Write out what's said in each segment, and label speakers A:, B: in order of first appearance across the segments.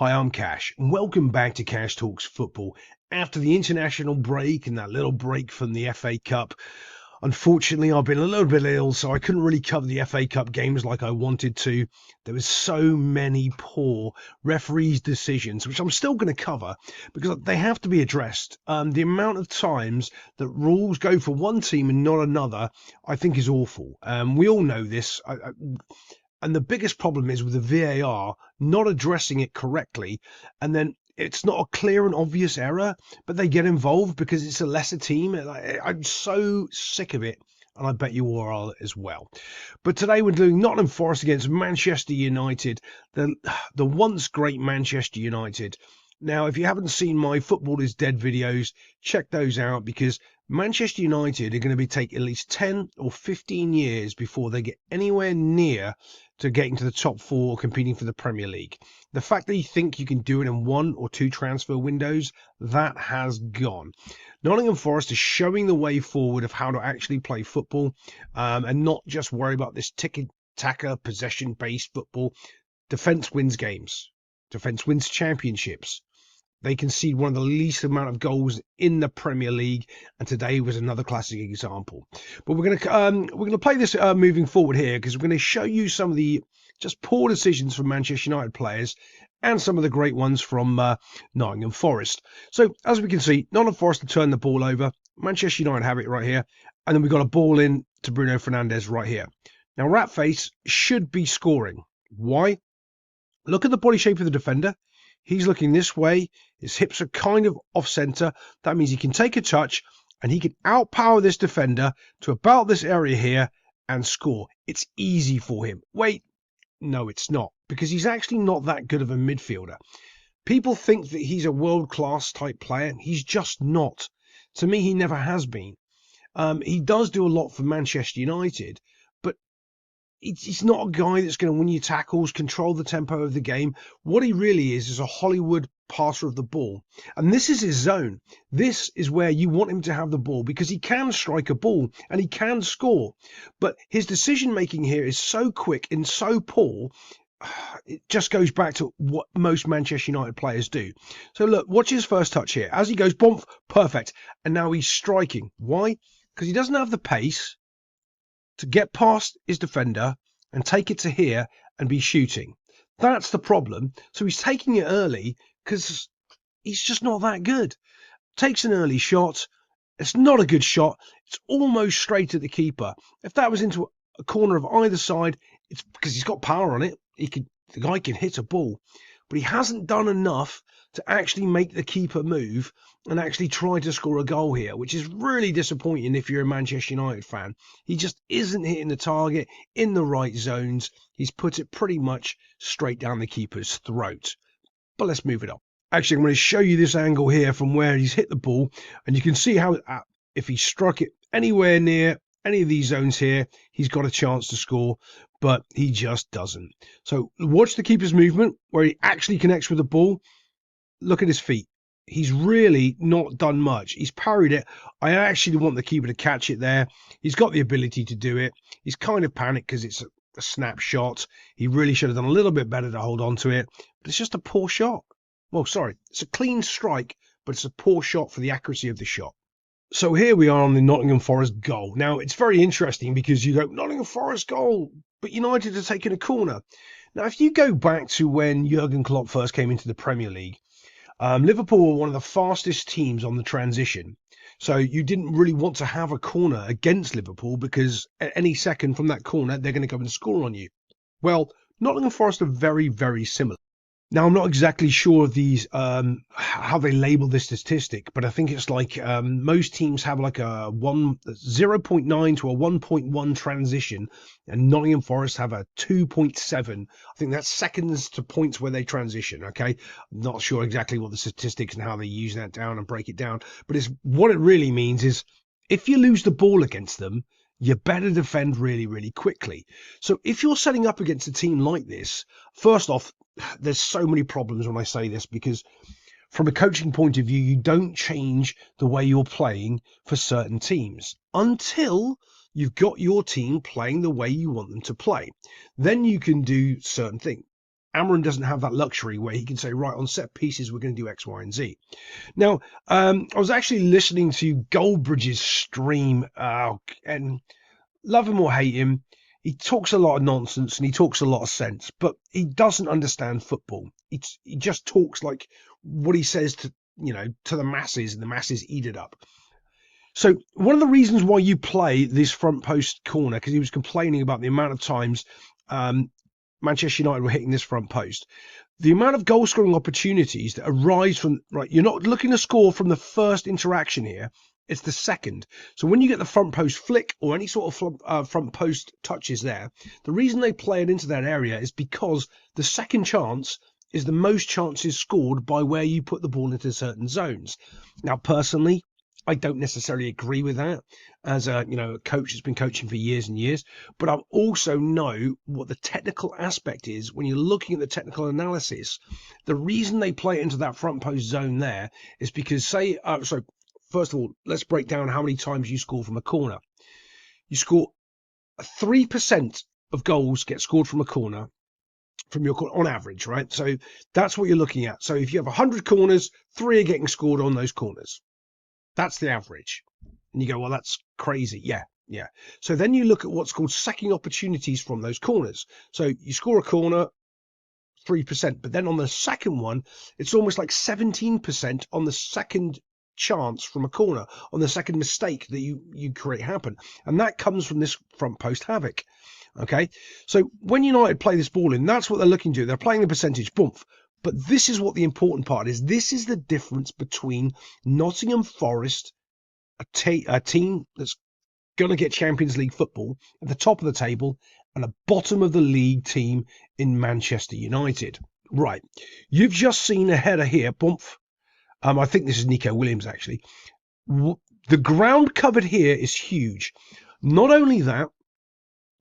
A: Hi, I'm Cash, and welcome back to Cash Talks Football. After the international break and that little break from the FA Cup, unfortunately, I've been a little bit ill, so I couldn't really cover the FA Cup games like I wanted to. There was so many poor referees' decisions, which I'm still going to cover because they have to be addressed. The amount of times that rules go for one team and not another, I think is awful. We all know this. And the biggest problem is with the VAR not addressing it correctly. And then it's not a clear and obvious error, but they get involved because it's a lesser team. I'm so sick of it. And I bet you all are as well. But today we're doing Nottingham Forest against Manchester United, the once great Manchester United. Now, if you haven't seen my Football is Dead videos, check those out because Manchester United are going to be taking at least 10 or 15 years before they get anywhere near to getting to the top four or competing for the Premier League. The fact that you think you can do it in one or two transfer windows, that has gone. Nottingham Forest is showing the way forward of how to actually play football and not just worry about this ticky-taka, possession-based football. Defence wins games. Defence wins championships. They concede one of the least amount of goals in the Premier League, and today was another classic example. But we're going to play this moving forward here because we're going to show you some of the just poor decisions from Manchester United players and some of the great ones from Nottingham Forest. So as we can see, Nottingham Forest have turned the ball over. Manchester United have it right here, and then we've got a ball in to Bruno Fernandes right here. Now Ratface should be scoring. Why? Look at the body shape of the defender. He's looking this way. His hips are kind of off center. That means he can take a touch and he can outpower this defender to about this area here and score. It's easy for him. Wait, no, it's not, because he's actually not that good of a midfielder. People think that he's a world-class type player. He's just not. To me, he never has been. He does do a lot for Manchester United, but he's not a guy that's going to win you tackles, control the tempo of the game. What he really is a Hollywood passer of the ball. And this is his zone. This is where you want him to have the ball because he can strike a ball and he can score. But his decision making here is so quick and so poor. It just goes back to what most Manchester United players do. So look, watch his first touch here. As he goes, boom, perfect. And now he's striking. Why? Because he doesn't have the pace to get past his defender and take it to here and be shooting. That's the problem. So he's taking it early because he's just not that good. Takes an early shot. It's not a good shot. It's almost straight at the keeper. If that was into a corner of either side, it's because he's got power on it. The guy can hit a ball, but he hasn't done enough to actually make the keeper move and actually try to score a goal here, which is really disappointing if you're a Manchester United fan. He just isn't hitting the target in the right zones. He's put it pretty much straight down the keeper's throat. But let's move it on. Actually, I'm going to show you this angle here from where he's hit the ball, and you can see how if he struck it anywhere near any of these zones here, he's got a chance to score, but he just doesn't. So watch the keeper's movement where he actually connects with the ball. Look at his feet. He's really not done much. He's parried it. I actually want the keeper to catch it there. He's got the ability to do it. He's kind of panicked because it's a snapshot. He really should have done a little bit better to hold on to it, but it's just a poor shot. Well, sorry, it's a clean strike, but it's a poor shot for the accuracy of the shot. So here we are on the Nottingham Forest goal. Now, it's very interesting because you go, Nottingham Forest goal, but United have taken a corner. Now, if you go back to when Jurgen Klopp first came into the Premier League, Liverpool were one of the fastest teams on the transition. So you didn't really want to have a corner against Liverpool because at any second from that corner, they're going to go and score on you. Well, Nottingham Forest are very, very similar. Now, I'm not exactly sure of these, how they label this statistic, but I think it's like most teams have like a 0.9 to a 1.1 transition, and Nottingham Forest have a 2.7. I think that's seconds to points where they transition, okay? I'm not sure exactly what the statistics and how they use that down and break it down, but it's what it really means is if you lose the ball against them, you better defend really, really quickly. So if you're setting up against a team like this, first off, there's so many problems when I say this because from a coaching point of view, you don't change the way you're playing for certain teams until you've got your team playing the way you want them to play. Then you can do certain things. Amarin doesn't have that luxury where he can say, right, on set pieces, we're going to do X, Y, and Z. Now, I was actually listening to Goldbridge's stream, and love him or hate him, he talks a lot of nonsense and he talks a lot of sense, but he doesn't understand football. He just talks like what he says to, to the masses, and the masses eat it up. So one of the reasons why you play this front post corner, because he was complaining about the amount of times Manchester United were hitting this front post, the amount of goal scoring opportunities that arise from, right, you're not looking to score from the first interaction here, it's the second. So when you get the front post flick or any sort of front post touches there, the reason they play it into that area is because the second chance is the most chances scored by where you put the ball into certain zones. Now, personally, I don't necessarily agree with that as a coach that's been coaching for years and years, but I also know what the technical aspect is when you're looking at the technical analysis. The reason they play it into that front post zone there is because first of all, let's break down how many times you score from a corner. You score 3% of goals get scored from a corner from your on average, right? So that's what you're looking at. So if you have 100 corners, 3 are getting scored on those corners. That's the average. And you go, well, that's crazy. Yeah. So then you look at what's called second opportunities from those corners. So you score a corner, 3%, but then on the second one, it's almost like 17% on the second chance from a corner, on the second mistake that you create happen. And that comes from this front post havoc. Okay. So when United play this ball in, that's what they're looking to do. They're playing the percentage bump. But this is what the important part is. This is the difference between Nottingham Forest, a team that's going to get Champions League football at the top of the table, and a bottom of the league team in Manchester United. Right. You've just seen a header here. Bump. I think this is Nico Williams, actually. The ground covered here is huge. Not only that,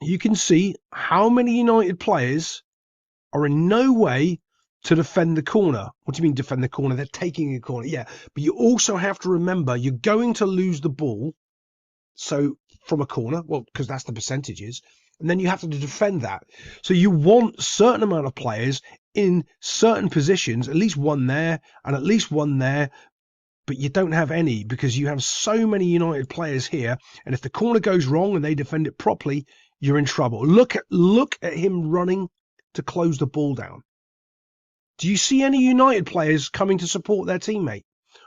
A: you can see how many United players are in no way to defend the corner. What do you mean defend the corner? They're taking a corner. Yeah, but you also have to remember you're going to lose the ball. So from a corner, well, because that's the percentages. And then you have to defend that. So you want a certain amount of players in certain positions, at least one there and at least one there. But you don't have any because you have so many United players here. And if the corner goes wrong and they defend it properly, you're in trouble. Look at him running to close the ball down. Do you see any United players coming to support their teammate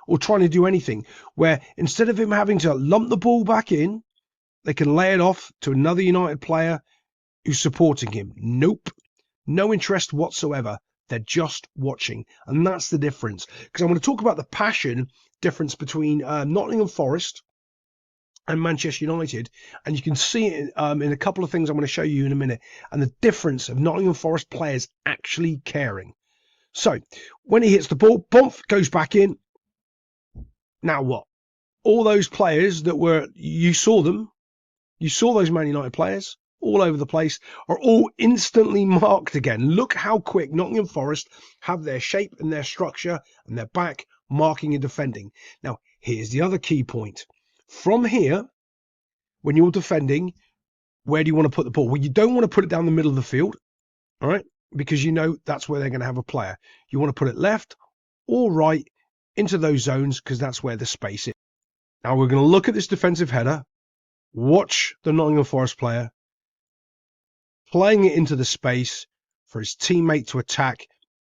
A: or trying to do anything where instead of him having to lump the ball back in, they can lay it off to another United player who's supporting him? Nope. No interest whatsoever. They're just watching. And that's the difference. Because I'm going to talk about the passion difference between Nottingham Forest and Manchester United. And you can see it in a couple of things I'm going to show you in a minute. And the difference of Nottingham Forest players actually caring. So when he hits the ball, bump, goes back in. Now what? All those players that you saw those Man United players all over the place are all instantly marked again. Look how quick Nottingham Forest have their shape and their structure and their back marking and defending. Now, here's the other key point. From here, when you're defending, where do you want to put the ball? Well, you don't want to put it down the middle of the field, all right? Because you know that's where they're going to have a player. You want to put it left or right into those zones because that's where the space is. Now we're going to look at this defensive header. Watch the Nottingham Forest player playing it into the space for his teammate to attack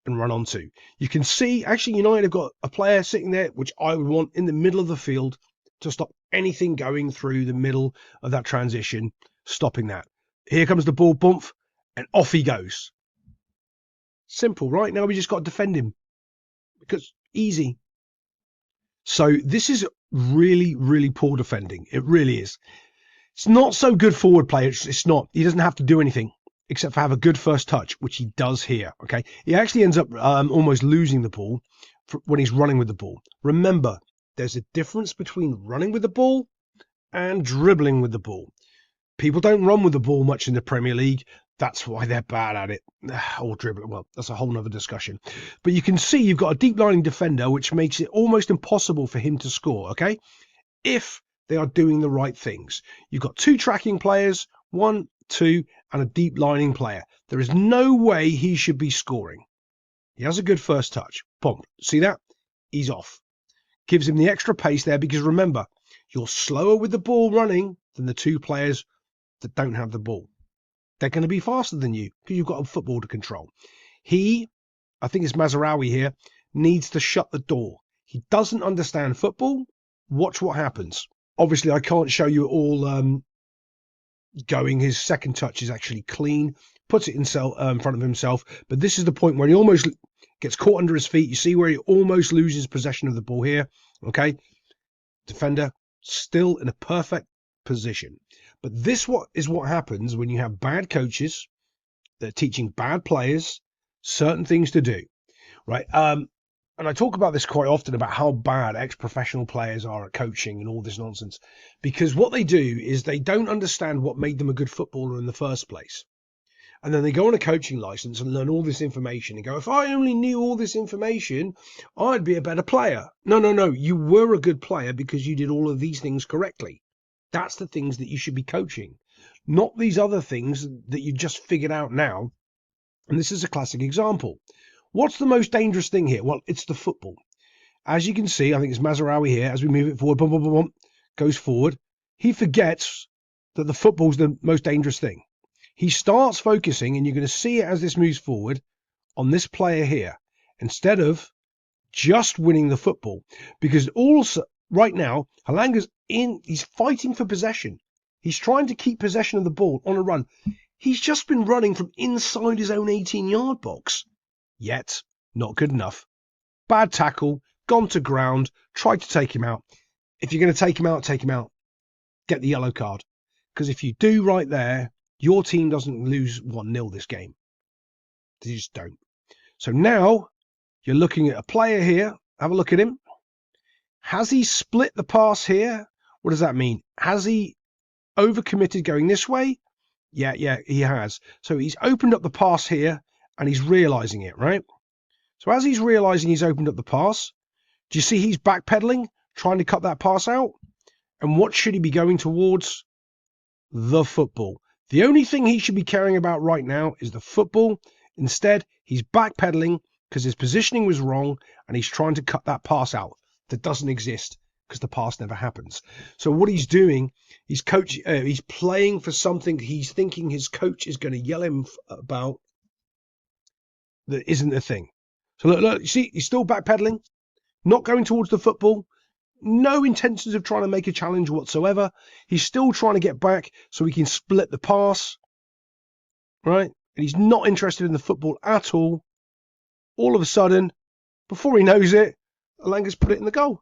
A: and run onto. You can see, actually, United have got a player sitting there, which I would want in the middle of the field to stop anything going through the middle of that transition, stopping that. Here comes the ball bump, and off he goes. Simple, right? Now we just got to defend him because easy. So this is really, really poor defending. It really is. It's not so good forward play. It's not. He doesn't have to do anything except for have a good first touch, which he does here. Okay. He actually ends up almost losing the ball when he's running with the ball. Remember, there's a difference between running with the ball and dribbling with the ball. People don't run with the ball much in the Premier League. That's why they're bad at it. Or dribbling. Well, that's a whole nother discussion. But you can see you've got a deep lying defender, which makes it almost impossible for him to score. Okay. If they are doing the right things. You've got 2 tracking players, one 2, and a deep lining player. There is no way he should be scoring. He has a good first touch. Boom. See that? He's off. Gives him the extra pace there because remember, you're slower with the ball running than the 2 players that don't have the ball. They're going to be faster than you because you've got a football to control. He, I think it's Mazraoui here, needs to shut the door. He doesn't understand football. Watch what happens. Obviously, I can't show you all going. His second touch is actually clean. Puts it in front of himself. But this is the point where he almost gets caught under his feet. You see where he almost loses possession of the ball here. Okay. Defender still in a perfect position. But this is what happens when you have bad coaches that are teaching bad players certain things to do. Right. And I talk about this quite often about how bad ex-professional players are at coaching and all this nonsense. Because what they do is they don't understand what made them a good footballer in the first place. And then they go on a coaching license and learn all this information and go, if I only knew all this information, I'd be a better player. No. You were a good player because you did all of these things correctly. That's the things that you should be coaching, not these other things that you just figured out now. And this is a classic example. What's the most dangerous thing here? Well, it's the football. As you can see, I think it's Mazraoui here. As we move it forward, boom, boom, boom, boom, goes forward. He forgets that the football's the most dangerous thing. He starts focusing, and you're going to see it as this moves forward, on this player here, instead of just winning the football. Because also, right now, Elanga's he's fighting for possession. He's trying to keep possession of the ball on a run. He's just been running from inside his own 18-yard box. Yet, not good enough. Bad tackle, gone to ground, tried to take him out. If you're going to take him out, get the yellow card. Because if you do right there, your team doesn't lose 1-0 this game. They just don't. So now, you're looking at a player here. Have a look at him. Has he split the pass here? What does that mean? Has he overcommitted going this way? Yeah, he has. So he's opened up the pass here, and he's realizing it, right? So as he's realizing he's opened up the pass, do you see he's backpedaling, trying to cut that pass out? And what should he be going towards? The football. The only thing he should be caring about right now is the football. Instead, he's backpedaling because his positioning was wrong, and he's trying to cut that pass out that doesn't exist because the pass never happens. So what he's doing, he's playing for something he's thinking his coach is going to yell him about that isn't a thing. So look, you see, he's still backpedaling, not going towards the football, no intentions of trying to make a challenge whatsoever. He's still trying to get back so he can split the pass, right? And he's not interested in the football at all. All of a sudden, before he knows it, Elanga's put it in the goal.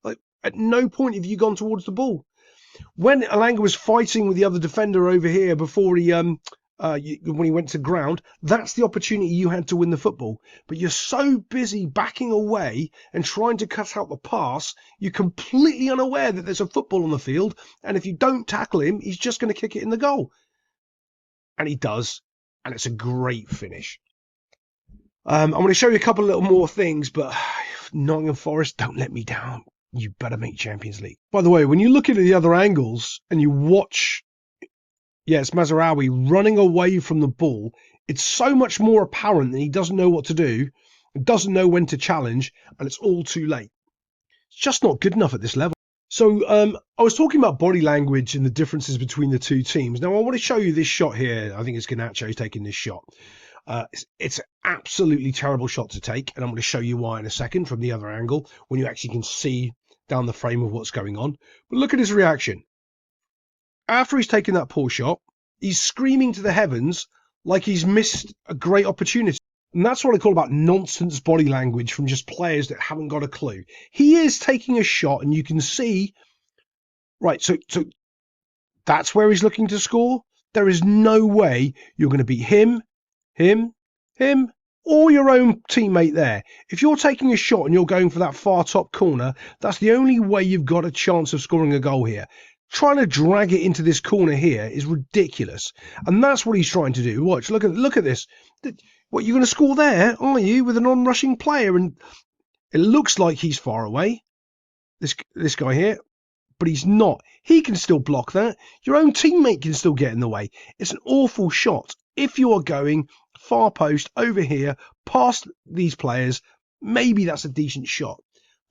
A: Like, at no point have you gone towards the ball. When Elanga was fighting with the other defender over here before he when he went to ground, that's the opportunity you had to win the football. But you're so busy backing away and trying to cut out the pass, you're completely unaware that there's a football on the field, and if you don't tackle him, he's just going to kick it in the goal. And he does, and it's a great finish. I'm going to show you a couple of little more things, but Nottingham Forest, don't let me down. You better make Champions League. By the way, when you look at the other angles and you watch, it's Mazraoui running away from the ball, it's so much more apparent that he doesn't know what to do, doesn't know when to challenge, and it's all too late. It's just not good enough at this level. So I was talking about body language and the differences between the two teams. Now I want to show you this shot here. I think it's Garnacho's taking this shot. It's an absolutely terrible shot to take, and I'm going to show you why in a second from the other angle when you actually can see down the frame of what's going on. But look at his reaction. After he's taken that poor shot, he's screaming to the heavens like he's missed a great opportunity. And that's what I call about nonsense body language from just players that haven't got a clue. He is taking a shot, and you can see, right, so that's where he's looking to score. There is no way you're going to beat him, or your own teammate there. If you're taking a shot and you're going for that far top corner, that's the only way you've got a chance of scoring a goal here. Trying to drag it into this corner here is ridiculous. And that's what he's trying to do. Watch, look at this. What, you're going to score there, are you, with an on-rushing player? And it looks like he's far away. This guy here. but he's not. He can still block that. Your own teammate can still get in the way. It's an awful shot. If you are going far post over here, past these players, maybe that's a decent shot.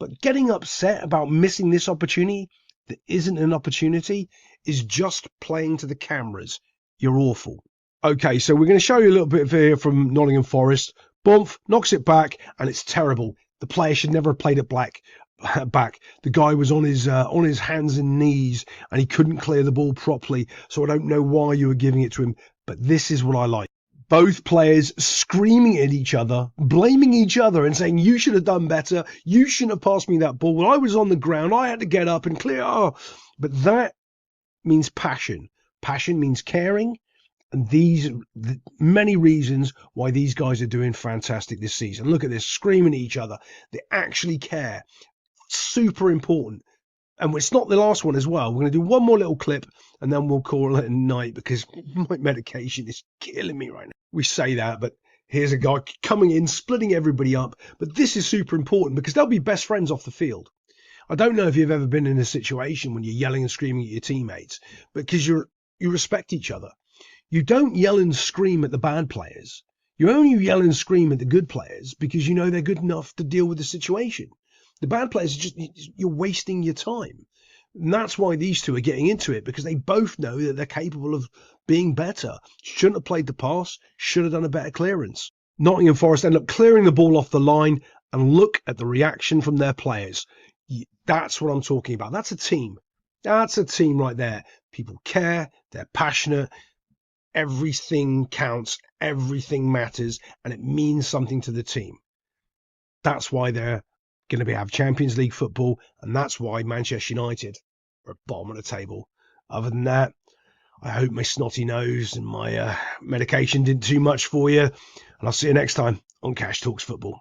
A: But getting upset about missing this opportunity that isn't an opportunity is just playing to the cameras. You're awful. Okay, so we're going to show you a little bit here from Nottingham Forest. Bump knocks it back, and it's terrible. The player should never have played it back. The guy was on his hands and knees, and he couldn't clear the ball properly. So I don't know why you were giving it to him, but this is what I like. Both players screaming at each other, blaming each other, and saying, "You should have done better. You shouldn't have passed me that ball. When I was on the ground, I had to get up and clear." Oh, but that means passion. Passion means caring. And many reasons why these guys are doing fantastic this season. Look at this, screaming at each other. They actually care. Super important. And it's not the last one as well. We're going to do one more little clip, and then we'll call it a night because my medication is killing me right now. We say that, but here's a guy coming in, splitting everybody up. But this is super important because they'll be best friends off the field. I don't know if you've ever been in a situation when you're yelling and screaming at your teammates, because you respect each other. You don't yell and scream at the bad players. You only yell and scream at the good players because you know they're good enough to deal with the situation. The bad players, you're wasting your time. And that's why these two are getting into it, because they both know that they're capable of being better. Shouldn't have played the pass, should have done a better clearance. Nottingham Forest end up clearing the ball off the line, and look at the reaction from their players. That's what I'm talking about. That's a team. That's a team right there. People care, they're passionate. Everything counts, everything matters, and it means something to the team. That's why they're going to have Champions League football, and that's why Manchester United are at the bottom of the table. Other than that, I hope my snotty nose and my medication did too much for you, and I'll see you next time on Cash Talks Football.